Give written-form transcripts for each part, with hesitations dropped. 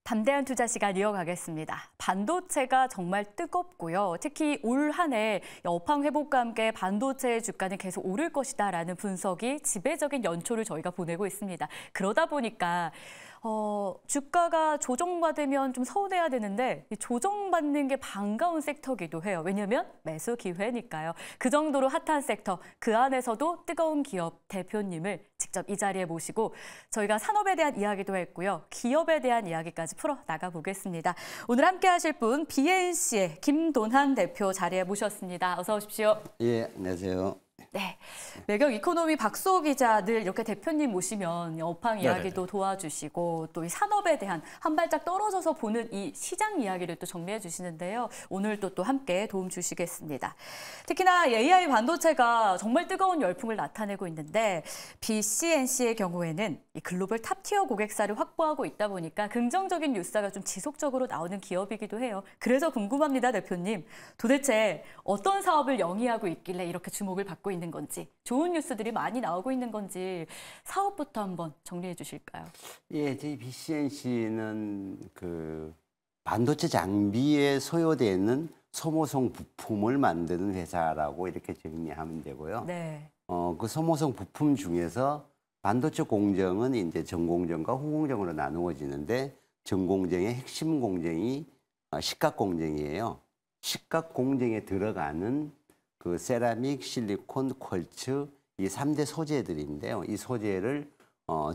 담대한 투자 시간 이어가겠습니다. 반도체가 정말 뜨겁고요. 특히 올 한 해 업황 회복과 함께 반도체의 주가는 계속 오를 것이다라는 분석이 지배적인 연초를 저희가 보내고 있습니다. 그러다 보니까 주가가 조정받으면 좀 서운해야 되는데 조정받는 게 반가운 섹터기도 해요. 왜냐하면 매수 기회니까요. 그 정도로 핫한 섹터, 그 안에서도 뜨거운 기업 대표님을 직접 이 자리에 모시고 저희가 산업에 대한 이야기도 했고요. 기업에 대한 이야기까지 풀어 나가보겠습니다. 오늘 함께 하실 분 BNC의 김돈한 대표 자리에 모셨습니다. 어서 오십시오. 예, 안녕하세요. 네, 매경 이코노미 박수호 기자 늘 이렇게 대표님 모시면 업황 이야기도 도와주시고 또 이 산업에 대한 한 발짝 떨어져서 보는 이 시장 이야기를 또 정리해 주시는데요. 오늘도 또 함께 도움 주시겠습니다. 특히나 AI 반도체가 정말 뜨거운 열풍을 나타내고 있는데 BCNC의 경우에는 이 글로벌 탑티어 고객사를 확보하고 있다 보니까 긍정적인 뉴스가 좀 지속적으로 나오는 기업이기도 해요. 그래서 궁금합니다, 대표님. 도대체 어떤 사업을 영위하고 있길래 이렇게 주목을 받고 있는 건지, 좋은 뉴스들이 많이 나오고 있는 건지 사업부터 한번 정리해 주실까요? 예, 저희 BCNC는 그 반도체 장비에 소요되는 소모성 부품을 만드는 회사라고 이렇게 정리하면 되고요. 네. 그 소모성 부품 중에서 반도체 공정은 이제 전공정과 후공정으로 나누어지는데 전공정의 핵심 공정이 식각 공정이에요. 식각 공정에 들어가는 그 세라믹, 실리콘, 쿼츠 이 3대 소재들인데요. 이 소재를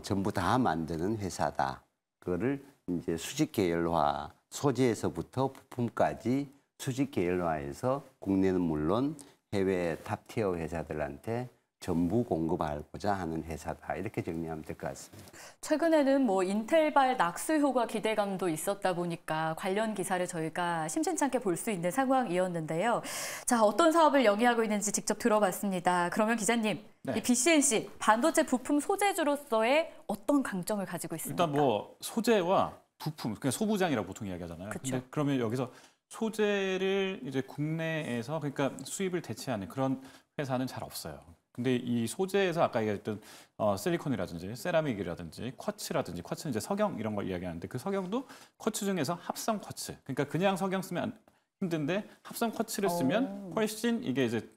전부 다 만드는 회사다. 그거를 이제 수직 계열화 소재에서부터 부품까지 수직 계열화해서 국내는 물론 해외 탑티어 회사들한테 전부 공급하고자 하는 회사다. 이렇게 정리하면 될 것 같습니다. 최근에는 뭐 인텔발 낙수 효과 기대감도 있었다 보니까 관련 기사를 저희가 심심찮게 볼 수 있는 상황이었는데요. 자, 어떤 사업을 영위하고 있는지 직접 들어봤습니다. 그러면 기자님, 네. 이 BCNC 반도체 부품 소재주로서의 어떤 강점을 가지고 있습니까? 일단 뭐 소재와 부품, 그냥 소부장이라고 보통 이야기하잖아요. 그쵸. 근데 그러면 여기서 소재를 이제 국내에서 그러니까 수입을 대체하는 그런 회사는 잘 없어요. 근데 이 소재에서 아까 얘기했던 실리콘이라든지 세라믹이라든지 쿼츠라든지 쿼츠는 이제 석영 이런 걸 이야기하는데 그 석영도 쿼츠 중에서 합성 쿼츠. 그러니까 그냥 석영 쓰면 힘든데 합성 쿼츠를 쓰면 훨씬 이게 이제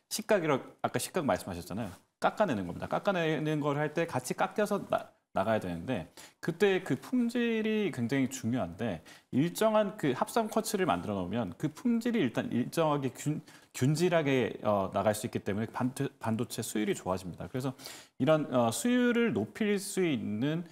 식각이라고 아까 식각 말씀하셨잖아요. 깎아내는 겁니다. 깎아내는 걸 할 때 같이 깎여서 나가야 되는데 그때 그 품질이 굉장히 중요한데 일정한 그 합성 쿼츠를 만들어 놓으면 그 품질이 일단 일정하게 균질하게 나갈 수 있기 때문에 반도체 수율이 좋아집니다. 그래서 이런 수율을 높일 수 있는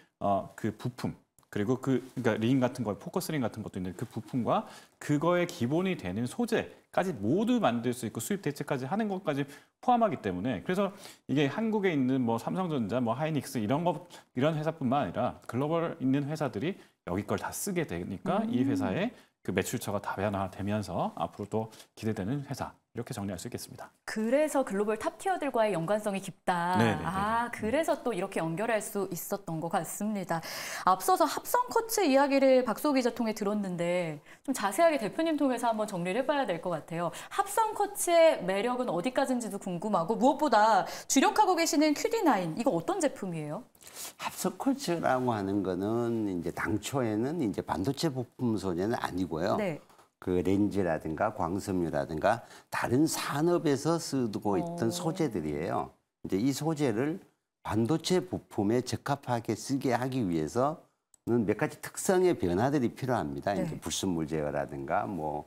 그 부품 그리고 그러니까 링 같은 거, 포커스 링 같은 것도 있는 그 부품과 그거의 기본이 되는 소재까지 모두 만들 수 있고 수입 대체까지 하는 것까지 포함하기 때문에 그래서 이게 한국에 있는 뭐 삼성전자, 뭐 하이닉스 이런 회사뿐만 아니라 글로벌 있는 회사들이 여기 걸 다 쓰게 되니까 이 회사의 그 매출처가 다변화되면서 앞으로 또 기대되는 회사 이렇게 정리할 수 있겠습니다. 그래서 글로벌 탑티어들과의 연관성이 깊다. 네네네. 그래서 또 이렇게 연결할 수 있었던 것 같습니다. 앞서서 합성 쿼츠 이야기를 박수호 기자 통해 들었는데 좀 자세하게 대표님 통해서 한번 정리를 해봐야 될 것 같아요. 합성 쿼츠의 매력은 어디까지인지도 궁금하고 무엇보다 주력하고 계시는 QD9 이거 어떤 제품이에요? 합성 쿼츠라고 하는 거는 이제 당초에는 이제 반도체 부품 소재는 아니고요. 네. 그 렌즈라든가 광섬유라든가 다른 산업에서 쓰고 있던 소재들이에요. 이제 이 소재를 반도체 부품에 적합하게 쓰게 하기 위해서는 몇 가지 특성의 변화들이 필요합니다. 네. 이제 불순물 제어라든가 뭐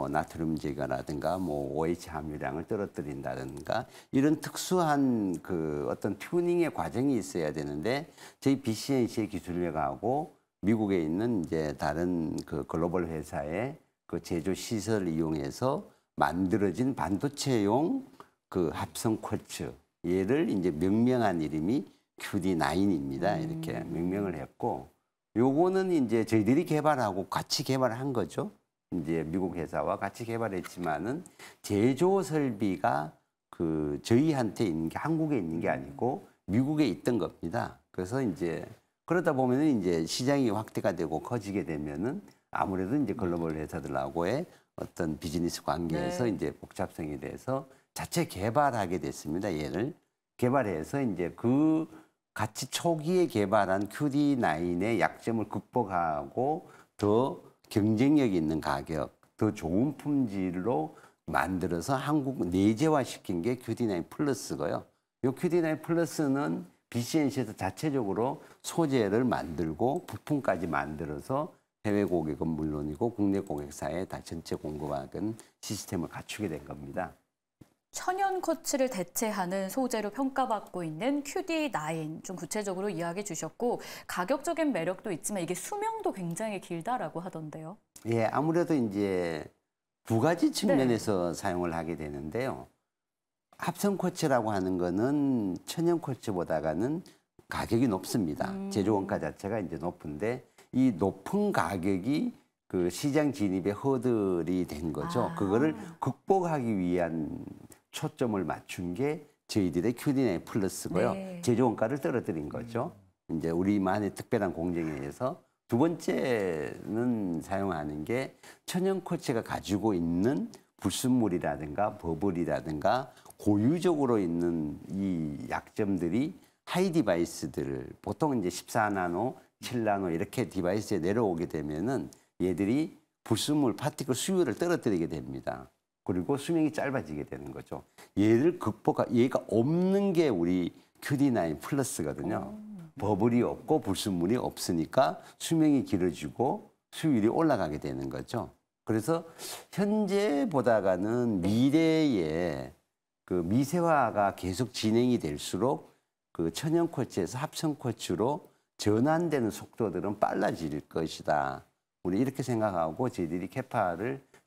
나트륨 제거라든가 뭐 OH 함유량을 떨어뜨린다든가 이런 특수한 그 어떤 튜닝의 과정이 있어야 되는데 저희 BCNC의 기술력하고 미국에 있는 이제 다른 그 글로벌 회사의 그 제조 시설을 이용해서 만들어진 반도체용 그 합성 쿼츠 얘를 이제 명명한 이름이 QD9입니다. 이렇게 명명을 했고 요거는 이제 저희들이 개발하고 같이 개발한 거죠. 이제 미국 회사와 같이 개발했지만은 제조 설비가 그 저희한테 있는 게 한국에 있는 게 아니고 미국에 있던 겁니다. 그래서 이제 그러다 보면은 이제 시장이 확대가 되고 커지게 되면은 아무래도 이제 글로벌 회사들하고의 어떤 비즈니스 관계에서 이제 복잡성이 돼서 자체 개발하게 됐습니다. 얘를 개발해서 이제 그 같이 초기에 개발한 QD9의 약점을 극복하고 더 경쟁력 있는 가격, 더 좋은 품질로 만들어서 한국 내재화시킨 게 QD9 플러스고요. 이 QD9 플러스는 BCNC에서 자체적으로 소재를 만들고 부품까지 만들어서 해외 고객은 물론이고 국내 고객사에 다 전체 공급하는 시스템을 갖추게 된 겁니다. 천연 코츠를 대체하는 소재로 평가받고 있는 QD9 좀 구체적으로 이야기해 주셨고 가격적인 매력도 있지만 이게 수명도 굉장히 길다라고 하던데요. 예, 아무래도 이제 두 가지 측면에서 사용을 하게 되는데요. 합성 코츠라고 하는 거는 천연 코츠보다는 가격이 높습니다. 제조 원가 자체가 이제 높은데 이 높은 가격이 그 시장 진입의 허들이 된 거죠. 그거를 극복하기 위한 초점을 맞춘 게 저희들의 QD9 플러스고요. 네. 제조 원가를 떨어뜨린 거죠. 이제 우리만의 특별한 공정에 의해서. 두 번째는 사용하는 게 천연 코츠가 가지고 있는 불순물이라든가 버블이라든가 고유적으로 있는 이 약점들이 하이 디바이스들을 보통 이제 14나노, 7나노 이렇게 디바이스에 내려오게 되면은 얘들이 불순물 파티클 수율을 떨어뜨리게 됩니다. 그리고 수명이 짧아지게 되는 거죠. 얘를 얘가 없는 게 우리 QD9 플러스거든요. 버블이 없고 불순물이 없으니까 수명이 길어지고 수율이 올라가게 되는 거죠. 그래서 현재보다는 미래에 그 미세화가 계속 진행이 될수록 그 천연 코츠에서 합성 코츠로 전환되는 속도들은 빨라질 것이다. 우리 이렇게 생각하고 저희들이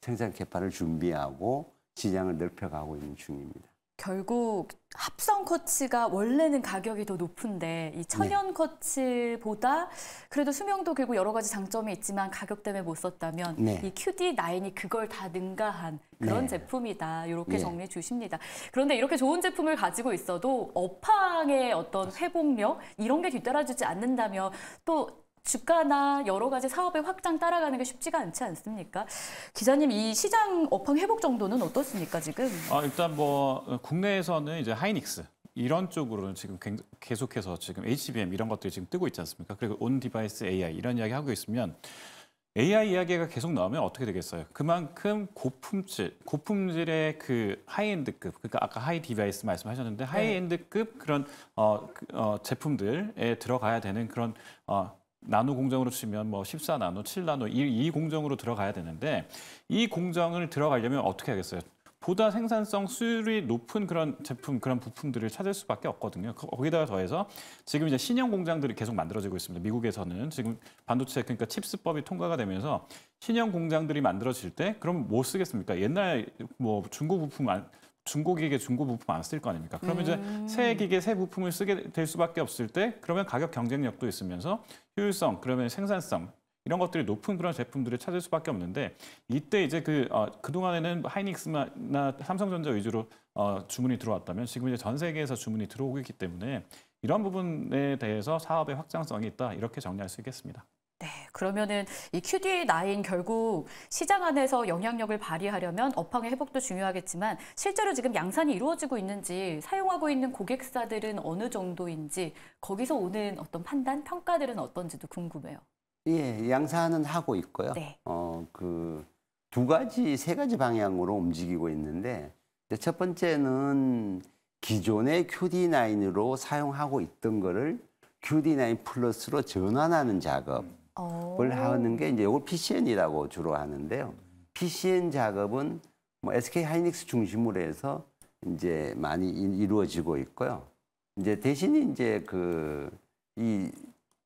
생산 캐파를 준비하고 시장을 넓혀가고 있는 중입니다. 결국 합성 코츠가 원래는 가격이 더 높은데 이 천연 코츠보다 그래도 수명도 길고 여러 가지 장점이 있지만 가격 때문에 못 썼다면 이 QD9이 그걸 다 능가한 그런 제품이다. 이렇게 정리해 주십니다. 그런데 이렇게 좋은 제품을 가지고 있어도 업황의 어떤 회복력 이런 게 뒤따라주지 않는다면 또 주가나 여러 가지 사업의 확장 따라가는 게 쉽지가 않지 않습니까? 기자님, 이 시장 업황 회복 정도는 어떻습니까, 지금? 일단 뭐 국내에서는 이제 하이닉스 이런 쪽으로는 지금 계속해서 지금 HBM 이런 것들이 지금 뜨고 있지 않습니까? 그리고 온 디바이스 AI 이런 이야기 하고 있으면 AI 이야기가 계속 나오면 어떻게 되겠어요? 그만큼 고품질의 그 하이엔드급, 그러니까 아까 하이 디바이스 말씀하셨는데 하이엔드급 그런 제품들에 들어가야 되는 그런 나노 공정으로 치면 뭐 14나노, 7나노 이 공정으로 들어가야 되는데 이 공정을 들어가려면 어떻게 하겠어요? 보다 생산성 수율이 높은 그런 제품, 그런 부품들을 찾을 수밖에 없거든요. 거기다가 더해서 지금 이제 신형 공장들이 계속 만들어지고 있습니다. 미국에서는 지금 반도체 그러니까 칩스법이 통과가 되면서 신형 공장들이 만들어질 때 그럼 뭐 쓰겠습니까? 옛날 뭐 중고기계 중고 부품 안 쓸 거 아닙니까? 그러면 이제 새 기계 새 부품을 쓰게 될 수밖에 없을 때 그러면 가격 경쟁력도 있으면서 효율성, 그러면 생산성 이런 것들이 높은 그런 제품들을 찾을 수밖에 없는데 이때 이제 그동안에는 하이닉스나 삼성전자 위주로 주문이 들어왔다면 지금 이제 전 세계에서 주문이 들어오고 있기 때문에 이런 부분에 대해서 사업의 확장성이 있다 이렇게 정리할 수 있겠습니다. 네, 그러면은 이 QD9 결국 시장 안에서 영향력을 발휘하려면 업황의 회복도 중요하겠지만 실제로 지금 양산이 이루어지고 있는지 사용하고 있는 고객사들은 어느 정도인지 거기서 오는 어떤 판단, 평가들은 어떤지도 궁금해요. 예, 양산은 하고 있고요. 네. 세 가지 방향으로 움직이고 있는데 첫 번째는 기존의 QD9으로 사용하고 있던 거를 QD9 플러스로 전환하는 작업. 을 하는 게 이제 이걸 PCN이라고 주로 하는데요. PCN 작업은 뭐 SK 하이닉스 중심으로 해서 이제 많이 이루어지고 있고요. 이제 대신 이제 이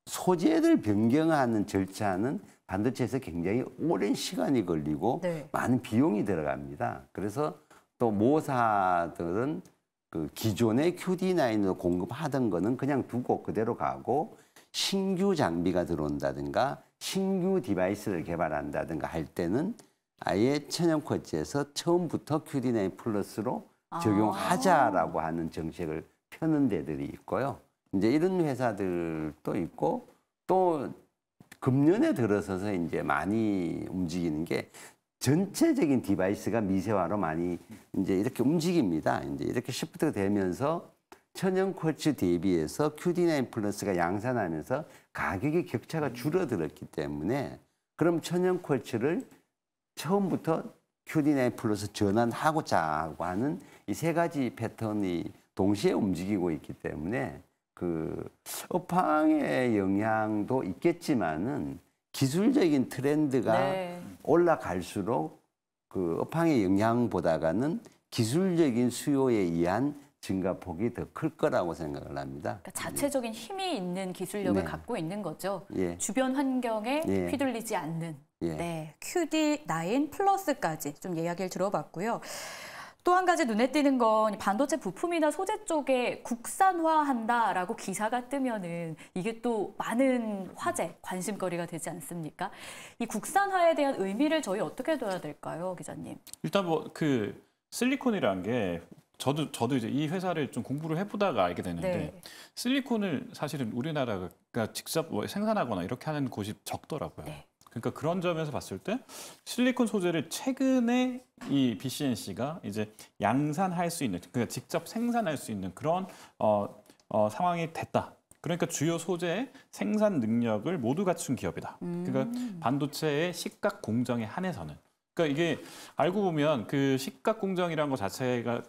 소재를 변경하는 절차는 반도체에서 굉장히 오랜 시간이 걸리고 많은 비용이 들어갑니다. 그래서 또 모사들은 그 기존의 QD9으로 공급하던 거는 그냥 두고 그대로 가고 신규 장비가 들어온다든가 신규 디바이스를 개발한다든가 할 때는 아예 천연 코츠에서 처음부터 QD9 플러스로 적용하자라고 하는 정책을 펴는 데들이 있고요. 이제 이런 회사들도 있고 또 금년에 들어서서 이제 많이 움직이는 게 전체적인 디바이스가 미세화로 많이 이제 이렇게 움직입니다. 이제 이렇게 시프트가 되면서 천연 쿼츠 대비해서 QD9 플러스가 양산하면서 가격의 격차가 줄어들었기 때문에 그럼 천연 쿼츠를 처음부터 QD9 플러스 전환하고자 하는 이 세 가지 패턴이 동시에 움직이고 있기 때문에 그 업황의 영향도 있겠지만은 기술적인 트렌드가 네. 올라갈수록 그 업황의 영향보다는 기술적인 수요에 의한 증가폭이 더 클 거라고 생각을 합니다. 그러니까 자체적인 힘이 있는 기술력을 네. 갖고 있는 거죠. 예. 주변 환경에 예. 휘둘리지 않는. 예. 네, QD9 플러스까지 좀 이야기를 들어봤고요. 또 한 가지 눈에 띄는 건 반도체 부품이나 소재 쪽에 국산화한다라고 기사가 뜨면은 이게 또 많은 화제, 관심거리가 되지 않습니까? 이 국산화에 대한 의미를 저희 어떻게 둬야 될까요, 기자님? 일단 뭐 그 실리콘이라는 게 저도 이제 이 회사를 좀 공부를 해보다가 알게 됐는데 네. 실리콘을 사실은 우리나라가 직접 뭐 생산하거나 이렇게 하는 곳이 적더라고요. 네. 그러니까 그런 점에서 봤을 때 실리콘 소재를 최근에 이 BCNC가 이제 양산할 수 있는, 그러니까 직접 생산할 수 있는 그런 상황이 됐다. 그러니까 주요 소재의 생산 능력을 모두 갖춘 기업이다. 그러니까 반도체의 시각 공정에 한해서는. 그러니까 이게 알고 보면 그 시각 공정이라는 것 자체가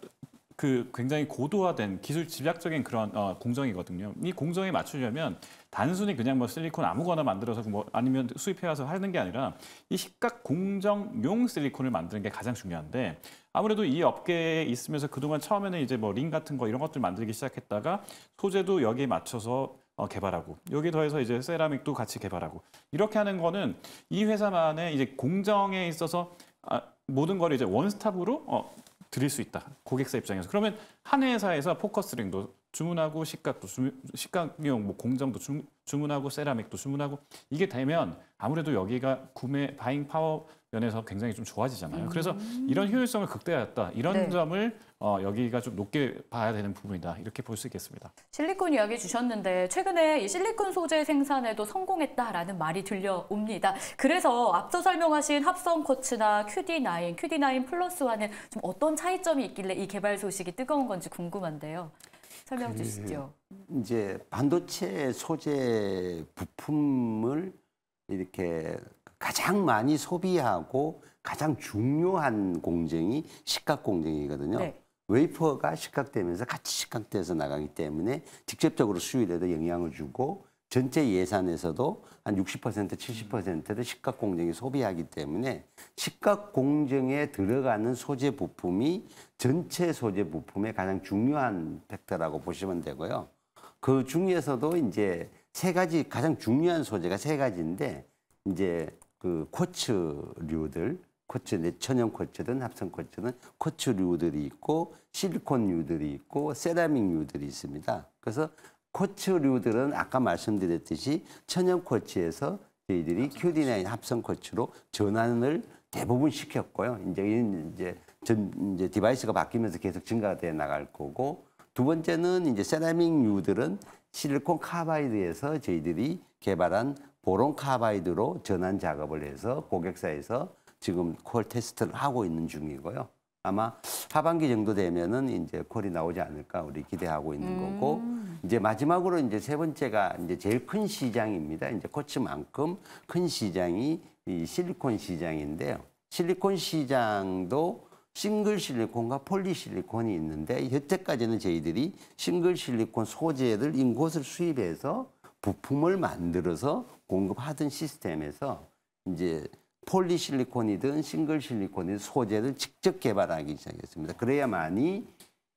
그 굉장히 고도화된 기술 집약적인 그런 공정이거든요. 이 공정에 맞추려면 단순히 그냥 뭐 실리콘 아무거나 만들어서 뭐 아니면 수입해 와서 하는 게 아니라 이 시각 공정용 실리콘을 만드는 게 가장 중요한데 아무래도 이 업계에 있으면서 그동안 처음에는 이제 뭐 링 같은 거 이런 것들 만들기 시작했다가 소재도 여기에 맞춰서 개발하고 여기 더해서 이제 세라믹도 같이 개발하고 이렇게 하는 거는 이 회사만의 이제 공정에 있어서 모든 걸 이제 원스톱으로 드릴 수 있다. 고객사 입장에서. 그러면 한 회사에서 포커스링도 주문하고 식각용 뭐 공정도 주문하고 세라믹도 주문하고 이게 되면 아무래도 여기가 구매 바잉 파워 면에서 굉장히 좀 좋아지잖아요. 그래서 이런 효율성을 극대화했다. 이런 네. 점을 여기가 좀 높게 봐야 되는 부분이다. 이렇게 볼 수 있겠습니다. 실리콘 이야기 주셨는데 최근에 이 실리콘 소재 생산에도 성공했다라는 말이 들려옵니다. 그래서 앞서 설명하신 합성 쿼츠나 QD9 플러스와는 좀 어떤 차이점이 있길래 이 개발 소식이 뜨거운 건지 궁금한데요. 설명 주시죠. 이제 반도체 소재 부품을 이렇게 가장 많이 소비하고 가장 중요한 공정이 식각 공정이거든요. 네. 웨이퍼가 식각되면서 같이 식각돼서 나가기 때문에 직접적으로 수율에도 영향을 주고 전체 예산에서도 한 60%, 70%를 식각 공정이 소비하기 때문에 식각 공정에 들어가는 소재 부품이 전체 소재 부품의 가장 중요한 팩터라고 보시면 되고요. 그 중에서도 이제 세 가지 가장 중요한 소재가 세 가지인데 이제 그 쿼츠류들, 천연 쿼츠든 합성 쿼츠든 쿼츠류들이 있고 실리콘류들이 있고 세라믹류들이 있습니다. 그래서 쿼츠류들은 아까 말씀드렸듯이 천연 쿼츠에서 저희들이 QD9 합성 쿼츠로 전환을 대부분 시켰고요. 이제 디바이스가 바뀌면서 계속 증가가 돼 나갈 거고 두 번째는 이제 세라믹류들은 실리콘 카바이드에서 저희들이 개발한 보론 카바이드로 전환 작업을 해서 고객사에서 지금 퀄 테스트를 하고 있는 중이고요. 아마 하반기 정도 되면은 이제 퀄이 나오지 않을까 우리 기대하고 있는 거고 이제 마지막으로 이제 세 번째가 이제 제일 큰 시장입니다. 이제 쿼츠만큼 큰 시장이 이 실리콘 시장인데요. 실리콘 시장도 싱글 실리콘과 폴리 실리콘이 있는데 여태까지는 저희들이 싱글 실리콘 소재를 인곳을 수입해서 부품을 만들어서 공급하던 시스템에서 이제 폴리실리콘이든 싱글실리콘이든 소재를 직접 개발하기 시작했습니다. 그래야만이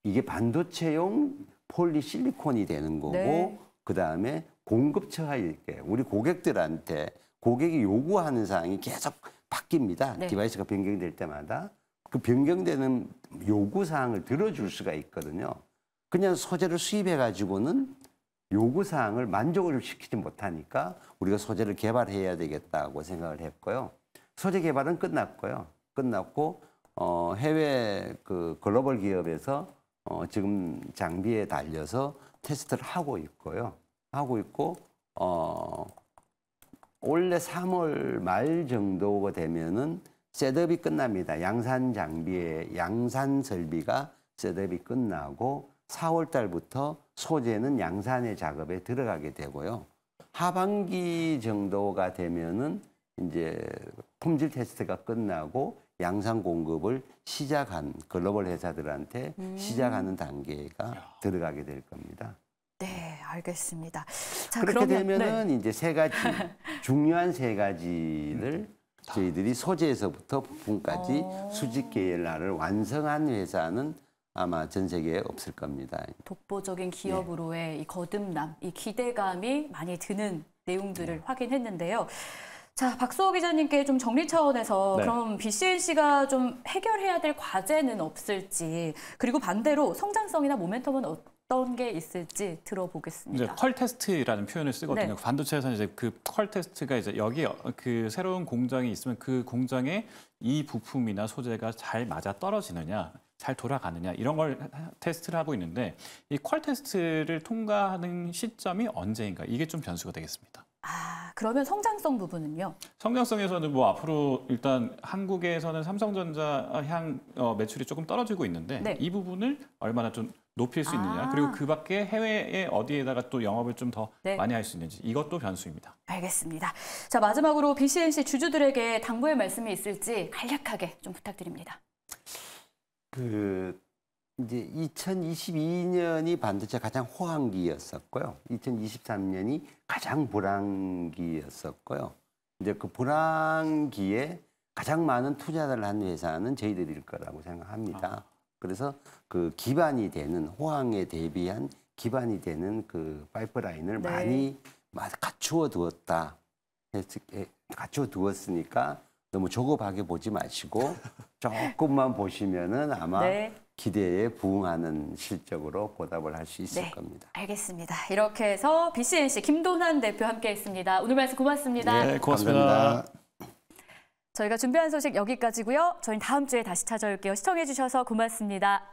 이게 반도체용 폴리실리콘이 되는 거고 네. 그다음에 공급처가 이렇게 우리 고객들한테 고객이 요구하는 사항이 계속 바뀝니다. 네. 디바이스가 변경될 때마다 그 변경되는 요구 사항을 들어줄 수가 있거든요. 그냥 소재를 수입해 가지고는 요구 사항을 만족을 시키지 못하니까 우리가 소재를 개발해야 되겠다고 생각을 했고요. 소재 개발은 끝났고요. 끝났고 해외 그 글로벌 기업에서 지금 장비에 달려서 테스트를 하고 있고요. 하고 있고 올해 3월 말 정도가 되면은 셋업이 끝납니다. 양산 장비의 양산 설비가 셋업이 끝나고 4월 달부터 소재는 양산의 작업에 들어가게 되고요. 하반기 정도가 되면은 이제 품질 테스트가 끝나고 양산 공급을 시작한 글로벌 회사들한테 시작하는 단계가 들어가게 될 겁니다. 네, 알겠습니다. 자, 그렇게 그러면, 되면은 네. 이제 세 가지 중요한 세 가지를 저희들이 소재에서부터 부품까지 수직 계열화를 완성한 회사는 아마 전 세계에 없을 겁니다. 독보적인 기업으로의 이 거듭남, 이 기대감이 많이 드는 내용들을 확인했는데요. 자, 박수호 기자님께 좀 정리 차원에서 네. 그럼 BCNC가 좀 해결해야 될 과제는 없을지, 그리고 반대로 성장성이나 모멘텀은 어떤 게 있을지 들어보겠습니다. 이제 퀄 테스트라는 표현을 쓰거든요. 네. 반도체에서는 이제 그 퀄 테스트가 이제 여기 그 새로운 공장이 있으면 그 공장에 이 부품이나 소재가 잘 맞아 떨어지느냐, 잘 돌아가느냐 이런 걸 테스트를 하고 있는데 이 퀄 테스트를 통과하는 시점이 언제인가 이게 좀 변수가 되겠습니다. 아, 그러면 성장성 부분은요? 성장성에서는 뭐 앞으로 일단 한국에서는 삼성전자 향 매출이 조금 떨어지고 있는데 네. 이 부분을 얼마나 좀 높일 수 있느냐 그리고 그 밖에 해외에 어디에다가 또 영업을 좀 더 네. 많이 할 수 있는지 이것도 변수입니다. 알겠습니다. 자, 마지막으로 BCNC 주주들에게 당부의 말씀이 있을지 간략하게 좀 부탁드립니다. 이제 2022년이 반도체 가장 호황기였었고요. 2023년이 가장 불황기였었고요. 이제 그 불황기에 가장 많은 투자를 한 회사는 저희들일 거라고 생각합니다. 그래서 그 기반이 되는 호황에 대비한 기반이 되는 그 파이프라인을 네. 많이 갖추어 두었다. 갖추어 두었으니까 너무 조급하게 보지 마시고 조금만 보시면은 아마 네. 기대에 부응하는 실적으로 보답을 할 수 있을 네, 겁니다. 알겠습니다. 이렇게 해서 BCNC 김도환 대표 함께했습니다. 오늘 말씀 고맙습니다. 네, 고맙습니다. 감사합니다. 저희가 준비한 소식 여기까지고요. 저희는 다음 주에 다시 찾아올게요. 시청해 주셔서 고맙습니다.